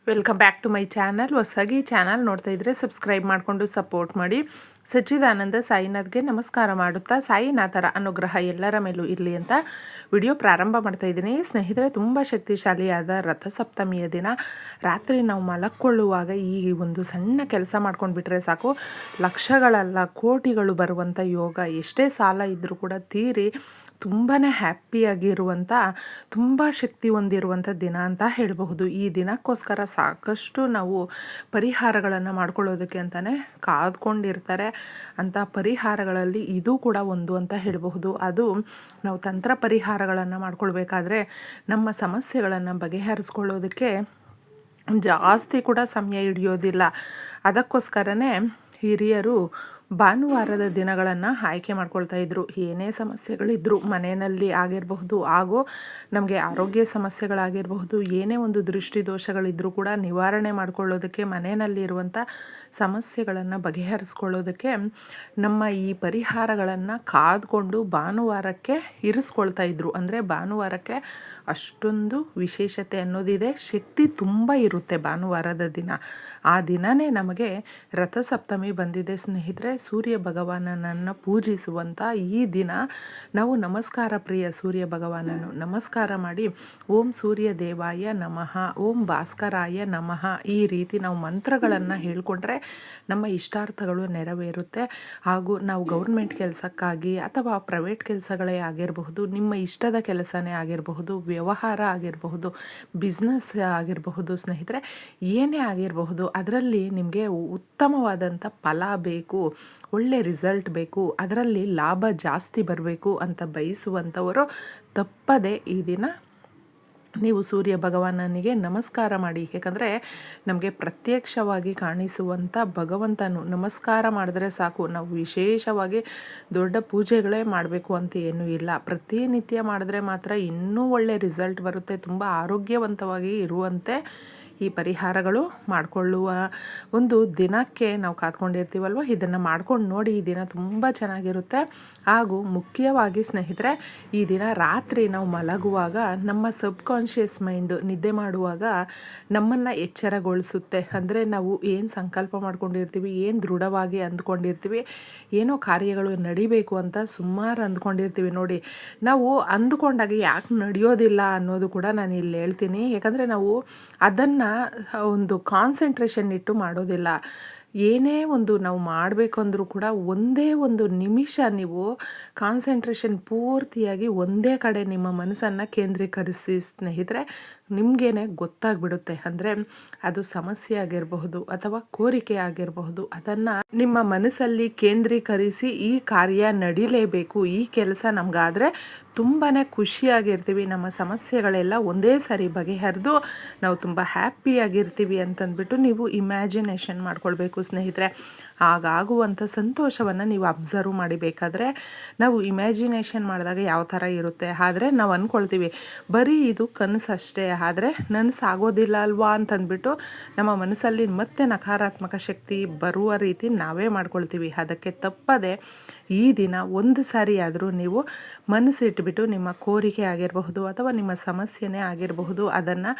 Welcome back to my channel. ಹೊಸದಾಗಿ channel ನೋಡ್ತಾ ಇದ್ದರೆ ಸಬ್ಸ್ಕ್ರೈಬ್ ಮಾಡಿಕೊಂಡು ಸಪೋರ್ಟ್ ಮಾಡಿ. ಸಚ್ಚಿದಾನಂದ ಸಾಯಿನಾಥ್ಗೆ ನಮಸ್ಕಾರ ಮಾಡುತ್ತಾ ಸಾಯಿನಾಥರ ಅನುಗ್ರಹ ಎಲ್ಲರ ಮೇಲೂ ಇರಲಿ ಅಂತ ವಿಡಿಯೋ ಪ್ರಾರಂಭ ಮಾಡ್ತಾ ಇದ್ದೀನಿ. ಸ್ನೇಹಿತರೆ, ತುಂಬ ಶಕ್ತಿಶಾಲಿಯಾದ ರಥಸಪ್ತಮಿಯ ದಿನ ರಾತ್ರಿ ನಾವು ಮಲಕ್ಕೊಳ್ಳುವಾಗ ಈ ಒಂದು ಸಣ್ಣ ಕೆಲಸ ಮಾಡ್ಕೊಂಡು ಬಿಟ್ಟರೆ ಸಾಕು, ಲಕ್ಷಗಳಲ್ಲ ಕೋಟಿಗಳು ಬರುವಂಥ ಯೋಗ. ಎಷ್ಟೇ ಸಾಲ ಇದ್ದರೂ ಕೂಡ ತೀರಿ ತುಂಬಾ ಹ್ಯಾಪಿಯಾಗಿರುವಂಥ, ತುಂಬ ಶಕ್ತಿ ಹೊಂದಿರುವಂಥ ದಿನ ಅಂತ ಹೇಳಬಹುದು. ಈ ದಿನಕ್ಕೋಸ್ಕರ ಸಾಕಷ್ಟು ನಾವು ಪರಿಹಾರಗಳನ್ನು ಮಾಡ್ಕೊಳ್ಳೋದಕ್ಕೆ ಅಂತಲೇ ಕಾದ್ಕೊಂಡಿರ್ತಾರೆ. ಅಂಥ ಪರಿಹಾರಗಳಲ್ಲಿ ಇದು ಕೂಡ ಒಂದು ಅಂತ ಹೇಳಬಹುದು. ಅದು ನಾವು ತಂತ್ರ ಪರಿಹಾರಗಳನ್ನು ಮಾಡ್ಕೊಳ್ಬೇಕಾದ್ರೆ ನಮ್ಮ ಸಮಸ್ಯೆಗಳನ್ನು ಬಗೆಹರಿಸ್ಕೊಳ್ಳೋದಕ್ಕೆ ಜಾಸ್ತಿ ಕೂಡ ಸಮಯ ಹಿಡಿಯೋದಿಲ್ಲ. ಅದಕ್ಕೋಸ್ಕರನೇ ಹಿರಿಯರು ಭಾನುವಾರದ ದಿನಗಳನ್ನು ಆಯ್ಕೆ ಮಾಡ್ಕೊಳ್ತಾ ಇದ್ರು. ಏನೇ ಸಮಸ್ಯೆಗಳಿದ್ದರೂ ಮನೆಯಲ್ಲಿ ಆಗಿರಬಹುದು, ಹಾಗೂ ನಮಗೆ ಆರೋಗ್ಯ ಸಮಸ್ಯೆಗಳಾಗಿರಬಹುದು, ಏನೇ ಒಂದು ದೃಷ್ಟಿ ದೋಷಗಳಿದ್ದರೂ ಕೂಡ ನಿವಾರಣೆ ಮಾಡ್ಕೊಳ್ಳೋದಕ್ಕೆ, ಮನೆಯಲ್ಲಿರುವಂಥ ಸಮಸ್ಯೆಗಳನ್ನು ಬಗೆಹರಿಸ್ಕೊಳ್ಳೋದಕ್ಕೆ ನಮ್ಮ ಈ ಪರಿಹಾರಗಳನ್ನು ಕಾದ್ಕೊಂಡು ಭಾನುವಾರಕ್ಕೆ ಇರಿಸ್ಕೊಳ್ತಾ ಇದ್ರು. ಅಂದರೆ ಭಾನುವಾರಕ್ಕೆ ಅಷ್ಟೊಂದು ವಿಶೇಷತೆ ಅನ್ನೋದಿದೆ, ಶಕ್ತಿ ತುಂಬ ಇರುತ್ತೆ ಭಾನುವಾರದ ದಿನ. ಆ ದಿನವೇ ನಮಗೆ ರಥಸಪ್ತಮಿ ಬಂದಿದೆ ಸ್ನೇಹಿತರೆ. ಸೂರ್ಯ ಭಗವಾನನನ್ನು ಪೂಜಿಸುವಂಥ ಈ ದಿನ ನಾವು ನಮಸ್ಕಾರ ಪ್ರಿಯ ಸೂರ್ಯ ಭಗವಾನನು ನಮಸ್ಕಾರ ಮಾಡಿ ಓಂ ಸೂರ್ಯ ದೇವಾಯ ನಮಃ, ಓಂ ಭಾಸ್ಕರಾಯ ನಮಃ, ಈ ರೀತಿ ನಾವು ಮಂತ್ರಗಳನ್ನು ಹೇಳ್ಕೊಂಡ್ರೆ ನಮ್ಮ ಇಷ್ಟಾರ್ಥಗಳು ನೆರವೇರುತ್ತೆ. ಹಾಗೂ ನಾವು ಗೌರ್ಮೆಂಟ್ ಕೆಲಸಕ್ಕಾಗಿ ಅಥವಾ ಪ್ರೈವೇಟ್ ಕೆಲಸಗಳೇ ಆಗಿರಬಹುದು, ನಿಮ್ಮ ಇಷ್ಟದ ಕೆಲಸನೇ ಆಗಿರಬಹುದು, ವ್ಯವಹಾರ ಆಗಿರಬಹುದು, ಬಿಸ್ನೆಸ್ ಆಗಿರಬಹುದು ಸ್ನೇಹಿತರೆ, ಏನೇ ಆಗಿರಬಹುದು, ಅದರಲ್ಲಿ ನಿಮಗೆ ಉತ್ತಮವಾದಂಥ ಫಲ ಬೇಕು, ಒಳ್ಳೆ ರಿಸಲ್ಟ್ ಬೇಕು, ಅದರಲ್ಲಿ ಲಾಭ ಜಾಸ್ತಿ ಬರಬೇಕು ಅಂತ ಬಯಸುವಂಥವರು ತಪ್ಪದೆ ಈ ದಿನ ನೀವು ಸೂರ್ಯ ಭಗವಾನನಿಗೆ ನಮಸ್ಕಾರ ಮಾಡಿ. ಯಾಕಂದರೆ ನಮಗೆ ಪ್ರತ್ಯಕ್ಷವಾಗಿ ಕಾಣಿಸುವಂಥ ಭಗವಂತನು ನಮಸ್ಕಾರ ಮಾಡಿದ್ರೆ ಸಾಕು. ನಾವು ವಿಶೇಷವಾಗಿ ದೊಡ್ಡ ಪೂಜೆಗಳೇ ಮಾಡಬೇಕು ಅಂತ ಏನೂ ಇಲ್ಲ. ಪ್ರತಿನಿತ್ಯ ಮಾಡಿದ್ರೆ ಮಾತ್ರ ಇನ್ನೂ ಒಳ್ಳೆ ರಿಸಲ್ಟ್ ಬರುತ್ತೆ. ತುಂಬ ಆರೋಗ್ಯವಂತವಾಗಿ ಇರುವಂತೆ ಈ ಪರಿಹಾರಗಳು ಮಾಡಿಕೊಳ್ಳುವ ಒಂದು ದಿನಕ್ಕೆ ನಾವು ಕಾದ್ಕೊಂಡಿರ್ತೀವಲ್ವ, ಇದನ್ನು ಮಾಡ್ಕೊಂಡು ನೋಡಿ. ಈ ದಿನ ತುಂಬ ಚೆನ್ನಾಗಿರುತ್ತೆ. ಹಾಗೂ ಮುಖ್ಯವಾಗಿ ಸ್ನೇಹಿತರೆ, ಈ ದಿನ ರಾತ್ರಿ ನಾವು ಮಲಗುವಾಗ ನಮ್ಮ ಸಬ್ಕಾನ್ಷಿಯಸ್ ಮೈಂಡು ನಿದ್ದೆ ಮಾಡುವಾಗ ನಮ್ಮನ್ನು ಎಚ್ಚರಗೊಳಿಸುತ್ತೆ. ಅಂದರೆ ನಾವು ಏನು ಸಂಕಲ್ಪ ಮಾಡ್ಕೊಂಡಿರ್ತೀವಿ, ಏನು ದೃಢವಾಗಿ ಅಂದ್ಕೊಂಡಿರ್ತೀವಿ, ಏನೋ ಕಾರ್ಯಗಳು ನಡಿಬೇಕು ಅಂತ ಸುಮಾರು ಅಂದ್ಕೊಂಡಿರ್ತೀವಿ ನೋಡಿ, ನಾವು ಅಂದ್ಕೊಂಡಾಗ ಯಾಕೆ ನಡೆಯೋದಿಲ್ಲ ಅನ್ನೋದು ಕೂಡ ನಾನು ಇಲ್ಲಿ ಹೇಳ್ತೀನಿ. ಯಾಕಂದರೆ ನಾವು ಅದನ್ನು ಒಂದು ಕಾನ್ಸಂಟ್ರೇಷನ್ ಇಟ್ಟು ಮಾಡೋದಿಲ್ಲ. ಏನೇ ಒಂದು ನಾವು ಮಾಡಬೇಕಂದ್ರೂ ಕೂಡ ಒಂದೇ ಒಂದು ನಿಮಿಷ ನೀವು ಕಾನ್ಸಂಟ್ರೇಷನ್ ಪೂರ್ತಿಯಾಗಿ ಒಂದೇ ಕಡೆ ನಿಮ್ಮ ಮನಸ್ಸನ್ನು ಕೇಂದ್ರೀಕರಿಸಿ ಸ್ನೇಹಿತರೆ, ನಿಮಗೇನೆ ಗೊತ್ತಾಗ್ಬಿಡುತ್ತೆ. ಅಂದರೆ ಅದು ಸಮಸ್ಯೆ ಆಗಿರಬಹುದು ಅಥವಾ ಕೋರಿಕೆ ಆಗಿರಬಹುದು, ಅದನ್ನು ನಿಮ್ಮ ಮನಸ್ಸಲ್ಲಿ ಕೇಂದ್ರೀಕರಿಸಿ ಈ ಕಾರ್ಯ ನಡಿಲೇಬೇಕು, ಈ ಕೆಲಸ ನಮಗಾದರೆ ತುಂಬಾ ಖುಷಿಯಾಗಿರ್ತೀವಿ, ನಮ್ಮ ಸಮಸ್ಯೆಗಳೆಲ್ಲ ಒಂದೇ ಸಾರಿ ಬಗೆಹರಿದು ನಾವು ತುಂಬ ಹ್ಯಾಪಿಯಾಗಿರ್ತೀವಿ ಅಂತಂದ್ಬಿಟ್ಟು ನೀವು ಇಮ್ಯಾಜಿನೇಷನ್ ಮಾಡ್ಕೊಳ್ಬೇಕು ಸ್ನೇಹಿತರೆ. ಆಗಾಗುವಂಥ ಸಂತೋಷವನ್ನು ನೀವು ಅಬ್ಸರ್ವ್ ಮಾಡಿಬೇಕಾದ್ರೆ ನಾವು ಇಮ್ಯಾಜಿನೇಷನ್ ಮಾಡಿದಾಗ ಯಾವ ಥರ ಇರುತ್ತೆ. ಆದರೆ ನಾವು ಅಂದ್ಕೊಳ್ತೀವಿ ಬರೀ ಇದು ಕನಸಷ್ಟೇ, ಆದರೆ ನನಸಾಗೋದಿಲ್ಲ ಅಲ್ವಾ ಅಂತಂದ್ಬಿಟ್ಟು ನಮ್ಮ ಮನಸ್ಸಲ್ಲಿ ಮತ್ತೆ ನಕಾರಾತ್ಮಕ ಶಕ್ತಿ ಬರುವ ರೀತಿ ನಾವೇ ಮಾಡ್ಕೊಳ್ತೀವಿ. ಅದಕ್ಕೆ ತಪ್ಪದೆ ಈ ದಿನ ಒಂದು ಸಾರಿ ಆದರೂ ನೀವು ಮನಸ್ಸಿಟ್ಬಿಟ್ಟು ನಿಮ್ಮ ಕೋರಿಕೆ ಆಗಿರಬಹುದು ಅಥವಾ ನಿಮ್ಮ ಸಮಸ್ಯೆನೇ ಆಗಿರಬಹುದು, ಅದನ್ನು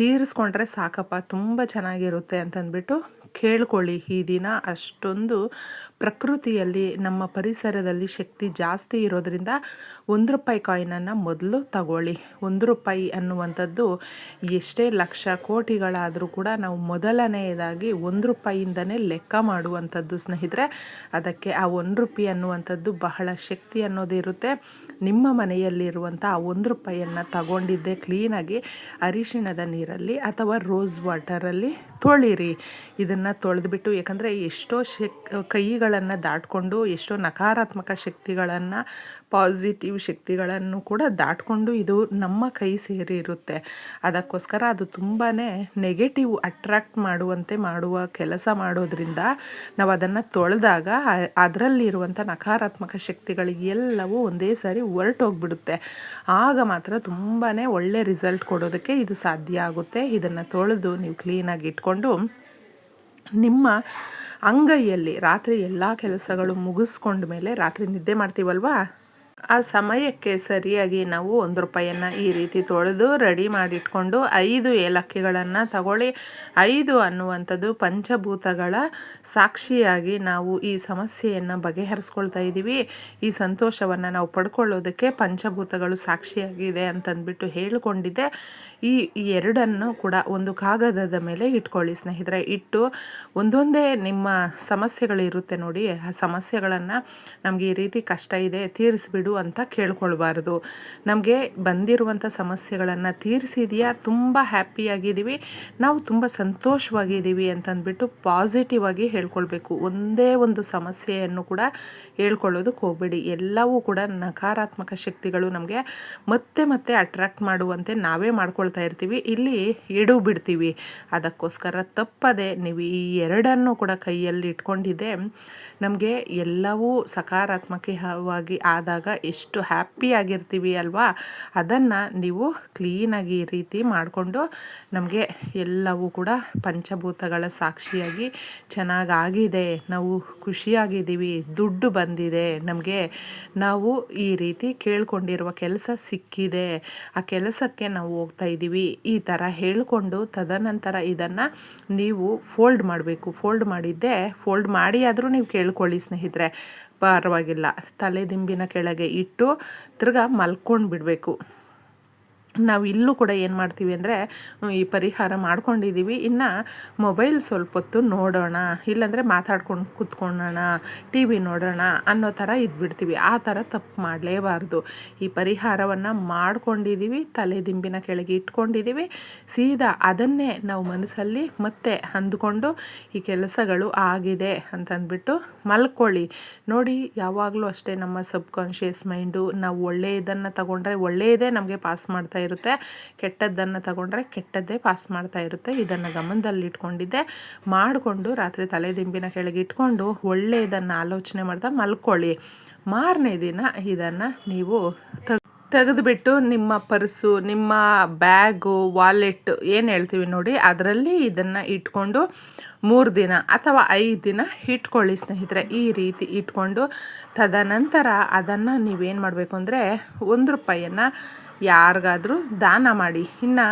ತೀರಿಸ್ಕೊಂಡ್ರೆ ಸಾಕಪ್ಪ, ತುಂಬ ಚೆನ್ನಾಗಿರುತ್ತೆ ಅಂತಂದ್ಬಿಟ್ಟು ಕೇಳ್ಕೊಳ್ಳಿ. ಈ ದಿನ ಅಷ್ಟೊಂದು ಪ್ರಕೃತಿಯಲ್ಲಿ ನಮ್ಮ ಪರಿಸರದಲ್ಲಿ ಶಕ್ತಿ ಜಾಸ್ತಿ ಇರೋದ್ರಿಂದ ₹1 ಕಾಯಿನನ್ನು ಮೊದಲು ತಗೊಳ್ಳಿ. ₹1 ಅನ್ನುವಂಥದ್ದು ಎಷ್ಟೇ ಲಕ್ಷ ಕೋಟಿಗಳಾದರೂ ಕೂಡ ನಾವು ಮೊದಲನೆಯದಾಗಿ ₹1ಇಂದನೇ ಲೆಕ್ಕ ಮಾಡುವಂಥದ್ದು ಸ್ನೇಹಿತರೆ. ಅದಕ್ಕೆ ಆ ₹1 ಅನ್ನುವಂಥದ್ದು ಬಹಳ ಶಕ್ತಿ ಅನ್ನೋದಿರುತ್ತೆ. ನಿಮ್ಮ ಮನೆಯಲ್ಲಿರುವಂಥ ಆ ₹1 ತಗೊಂಡಿದ್ದೆ ಕ್ಲೀನಾಗಿ ಅರಿಶಿಣದ ನೀರಲ್ಲಿ ಅಥವಾ ರೋಸ್ ವಾಟರಲ್ಲಿ ತೊಳಿರಿ. ಇದನ್ನು ತೊಳೆದ್ಬಿಟ್ಟು, ಯಾಕಂದರೆ ಎಷ್ಟೋ ಕೈಗಳನ್ನು ದಾಟ್ಕೊಂಡು ಎಷ್ಟೋ ನಕಾರಾತ್ಮಕ ಶಕ್ತಿಗಳನ್ನು, ಪಾಸಿಟಿವ್ ಶಕ್ತಿಗಳನ್ನು ಕೂಡ ದಾಟ್ಕೊಂಡು ಇದು ನಮ್ಮ ಕೈ ಸೇರಿರುತ್ತೆ. ಅದಕ್ಕೋಸ್ಕರ ಅದು ತುಂಬಾ ನೆಗೆಟಿವ್ ಅಟ್ರಾಕ್ಟ್ ಮಾಡುವಂತೆ ಮಾಡುವ ಕೆಲಸ ಮಾಡೋದ್ರಿಂದ ನಾವು ಅದನ್ನು ತೊಳೆದಾಗ ಅದರಲ್ಲಿರುವಂಥ ನಕಾರಾತ್ಮಕ ಶಕ್ತಿಗಳಿಗೆ ಎಲ್ಲವೂ ಒಂದೇ ಸಾರಿ ಹೊರಟೋಗ್ಬಿಡುತ್ತೆ. ಆಗ ಮಾತ್ರ ತುಂಬಾ ಒಳ್ಳೆ ರಿಸಲ್ಟ್ ಕೊಡೋದಕ್ಕೆ ಇದು ಸಾಧ್ಯ ಆಗುತ್ತೆ. ಇದನ್ನು ತೊಳೆದು ನೀವು ಕ್ಲೀನಾಗಿ ಇಟ್ಕೊಂಡು ನಿಮ್ಮ ಅಂಗೈಯಲ್ಲಿ ರಾತ್ರಿ ಎಲ್ಲ ಕೆಲಸಗಳು ಮುಗಿಸ್ಕೊಂಡ ಮೇಲೆ ರಾತ್ರಿ ನಿದ್ದೆ ಮಾಡ್ತೀವಲ್ವ, ಆ ಸಮಯಕ್ಕೆ ಸರಿಯಾಗಿ ನಾವು ₹1 ಈ ರೀತಿ ತೊಳೆದು ರೆಡಿ ಮಾಡಿಟ್ಕೊಂಡು 5 ಏಲಕ್ಕಿಗಳನ್ನು ತಗೊಳ್ಳಿ. 5 ಅನ್ನುವಂಥದ್ದು ಪಂಚಭೂತಗಳ ಸಾಕ್ಷಿಯಾಗಿ ನಾವು ಈ ಸಮಸ್ಯೆಯನ್ನು ಬಗೆಹರಿಸ್ಕೊಳ್ತಾ ಇದ್ದೀವಿ. ಈ ಸಂತೋಷವನ್ನು ನಾವು ಪಡ್ಕೊಳ್ಳೋದಕ್ಕೆ ಪಂಚಭೂತಗಳು ಸಾಕ್ಷಿಯಾಗಿದೆ ಅಂತಂದ್ಬಿಟ್ಟು ಹೇಳಿಕೊಂಡಿದ್ದೆ. ಈ ಎರಡನ್ನು ಕೂಡ ಒಂದು ಕಾಗದದ ಮೇಲೆ ಇಟ್ಕೊಳ್ಳಿ ಸ್ನೇಹಿತರೆ. ಇಟ್ಟು ಒಂದೊಂದೇ ನಿಮ್ಮ ಸಮಸ್ಯೆಗಳಿರುತ್ತೆ ನೋಡಿ, ಆ ಸಮಸ್ಯೆಗಳನ್ನು ನಮಗೆ ಈ ರೀತಿ ಕಷ್ಟ ಇದೆ ತೀರಿಸ್ಬಿಡು ಅಂತ ಕೇಳ್ಕೊಳ್ಬಾರ್ದು. ನಮಗೆ ಬಂದಿರುವಂಥ ಸಮಸ್ಯೆಗಳನ್ನು ತೀರಿಸಿದೆಯಾ, ತುಂಬ ಹ್ಯಾಪಿಯಾಗಿದ್ದೀವಿ, ನಾವು ತುಂಬ ಸಂತೋಷವಾಗಿದ್ದೀವಿ ಅಂತಂದ್ಬಿಟ್ಟು ಪಾಸಿಟಿವ್ ಆಗಿ ಹೇಳ್ಕೊಳ್ಬೇಕು. ಒಂದೇ ಒಂದು ಸಮಸ್ಯೆಯನ್ನು ಕೂಡ ಹೇಳ್ಕೊಳ್ಳೋದಕ್ಕೆ ಹೋಗಬೇಡಿ. ಎಲ್ಲವೂ ಕೂಡ ನಕಾರಾತ್ಮಕ ಶಕ್ತಿಗಳು ನಮಗೆ ಮತ್ತೆ ಮತ್ತೆ ಅಟ್ರಾಕ್ಟ್ ಮಾಡುವಂತೆ ನಾವೇ ಮಾಡ್ಕೊಳ್ತಾ ಇರ್ತೀವಿ, ಇಲ್ಲಿ ಎಡು ಬಿಡ್ತೀವಿ. ಅದಕ್ಕೋಸ್ಕರ ತಪ್ಪದೆ ನೀವು ಈ ಎರಡನ್ನು ಕೂಡ ಕೈಯಲ್ಲಿ ಇಟ್ಕೊಂಡಿದ್ದೆ ನಮಗೆ ಎಲ್ಲವೂ ಸಕಾರಾತ್ಮಕವಾಗಿ ಆದಾಗ ಎಷ್ಟು ಹ್ಯಾಪಿಯಾಗಿರ್ತೀವಿ ಅಲ್ವಾ. ಅದನ್ನು ನೀವು ಕ್ಲೀನಾಗಿ ಈ ರೀತಿ ಮಾಡಿಕೊಂಡು ನಮಗೆ ಎಲ್ಲವೂ ಕೂಡ ಪಂಚಭೂತಗಳ ಸಾಕ್ಷಿಯಾಗಿ ಚೆನ್ನಾಗಾಗಿದೆ, ನಾವು ಖುಷಿಯಾಗಿದ್ದೀವಿ, ದುಡ್ಡು ಬಂದಿದೆ ನಮಗೆ, ನಾವು ಈ ರೀತಿ ಕೇಳ್ಕೊಂಡಿರುವ ಕೆಲಸ ಸಿಕ್ಕಿದೆ, ಆ ಕೆಲಸಕ್ಕೆ ನಾವು ಹೋಗ್ತಾ ಇದ್ದೀವಿ, ಈ ಥರ ಹೇಳಿಕೊಂಡು ತದನಂತರ ಇದನ್ನು ನೀವು ಫೋಲ್ಡ್ ಮಾಡಬೇಕು. ಫೋಲ್ಡ್ ಮಾಡಿದ್ದೆ ಫೋಲ್ಡ್ ಮಾಡಿ ಆದರೂ ನೀವು ಕೇಳ್ಕೊಳ್ಳಿ ಸ್ನೇಹಿತರೆ, ಪರವಾಗಿಲ್ಲ. ತಲೆ ದಿಂಬಿನ ಕೆಳಗೆ ಇಟ್ಟು ತಿರ್ಗಾ ಮಲ್ಕೊಂಡು ಬಿಡಬೇಕು. ನಾವು ಇಲ್ಲೂ ಕೂಡ ಏನು ಮಾಡ್ತೀವಿ ಅಂದರೆ, ಈ ಪರಿಹಾರ ಮಾಡ್ಕೊಂಡಿದ್ದೀವಿ, ಇನ್ನು ಮೊಬೈಲ್ ಸ್ವಲ್ಪ ಹೊತ್ತು ನೋಡೋಣ, ಇಲ್ಲಾಂದರೆ ಮಾತಾಡ್ಕೊಂಡು ಕೂತ್ಕೊಳ್ಳೋಣ, ಟಿ ವಿ ನೋಡೋಣ ಅನ್ನೋ ಥರ ಇದ್ಬಿಡ್ತೀವಿ. ಆ ಥರ ತಪ್ಪು ಮಾಡಲೇಬಾರ್ದು. ಈ ಪರಿಹಾರವನ್ನು ಮಾಡ್ಕೊಂಡಿದ್ದೀವಿ, ತಲೆ ದಿಂಬಿನ ಕೆಳಗೆ ಇಟ್ಕೊಂಡಿದ್ದೀವಿ, ಸೀದಾ ಅದನ್ನೇ ನಾವು ಮನಸ್ಸಲ್ಲಿ ಮತ್ತೆ ಅಂದ್ಕೊಂಡು ಈ ಕೆಲಸಗಳು ಆಗಿದೆ ಅಂತಂದ್ಬಿಟ್ಟು ಮಲ್ಕೊಳ್ಳಿ. ನೋಡಿ, ಯಾವಾಗಲೂ ಅಷ್ಟೇ ನಮ್ಮ ಸಬ್ಕಾನ್ಷಿಯಸ್ ಮೈಂಡು ನಾವು ಒಳ್ಳೆಯದನ್ನು ತಗೊಂಡ್ರೆ ಒಳ್ಳೆಯದೇ ನಮಗೆ ಪಾಸ್ ಮಾಡ್ತಾ ಇರುತ್ತೆ, ಕೆಟ್ಟದ್ದನ್ನು ತಗೊಂಡ್ರೆ ಕೆಟ್ಟದ್ದೇ ಪಾಸ್ ಮಾಡ್ತಾ ಇರುತ್ತೆ. ಇದನ್ನು ಗಮನದಲ್ಲಿಟ್ಕೊಂಡಿದ್ದೆ ಮಾಡಿಕೊಂಡು ರಾತ್ರಿ ತಲೆ ದಿಂಬಿನ ಕೆಳಗೆ ಇಟ್ಕೊಂಡು ಒಳ್ಳೆಯದನ್ನು ಆಲೋಚನೆ ಮಾಡ್ತಾ ಮಲ್ಕೊಳ್ಳಿ. ಮಾರನೇ ದಿನ ಇದನ್ನು ನೀವು ತೆಗೆದುಬಿಟ್ಟು ನಿಮ್ಮ ಪರ್ಸು, ನಿಮ್ಮ ಬ್ಯಾಗು, ವಾಲೆಟ್ ಏನು ಹೇಳ್ತೀವಿ ನೋಡಿ, ಅದರಲ್ಲಿ ಇದನ್ನು ಇಟ್ಕೊಂಡು 3 ದಿನ ಅಥವಾ 5 ದಿನ ಇಟ್ಕೊಳ್ಳಿ ಸ್ನೇಹಿತರೆ. ಈ ರೀತಿ ಇಟ್ಕೊಂಡು ತದನಂತರ ಅದನ್ನು ನೀವೇನು ಮಾಡಬೇಕು ಅಂದರೆ ₹1 ಯಾರಿಗಾದರೂ ದಾನ ಮಾಡಿ. ಇನ್ನು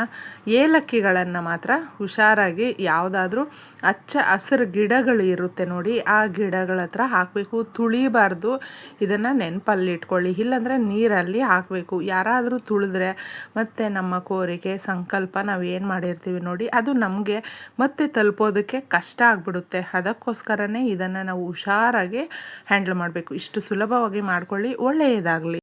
ಏಲಕ್ಕಿಗಳನ್ನು ಮಾತ್ರ ಹುಷಾರಾಗಿ ಯಾವುದಾದ್ರೂ ಹಚ್ಚ ಹಸಿರು ಗಿಡಗಳು ಇರುತ್ತೆ ನೋಡಿ, ಆ ಗಿಡಗಳ ಹತ್ರ ಹಾಕಬೇಕು, ತುಳಿಬಾರ್ದು. ಇದನ್ನು ನೆನಪಲ್ಲಿ ಇಟ್ಕೊಳ್ಳಿ, ಇಲ್ಲಾಂದರೆ ನೀರಲ್ಲಿ ಹಾಕಬೇಕು. ಯಾರಾದರೂ ತುಳಿದ್ರೆ ಮತ್ತು ನಮ್ಮ ಕೋರಿಕೆ ಸಂಕಲ್ಪ ನಾವು ಏನು ಮಾಡಿರ್ತೀವಿ ನೋಡಿ, ಅದು ನಮಗೆ ಮತ್ತೆ ತಲುಪೋದಕ್ಕೆ ಕಷ್ಟ ಆಗಿಬಿಡುತ್ತೆ. ಅದಕ್ಕೋಸ್ಕರನೇ ಇದನ್ನು ನಾವು ಹುಷಾರಾಗಿ ಹ್ಯಾಂಡಲ್ ಮಾಡಬೇಕು. ಇಷ್ಟು ಸುಲಭವಾಗಿ ಮಾಡ್ಕೊಳ್ಳಿ. ಒಳ್ಳೆಯದಾಗಲಿ.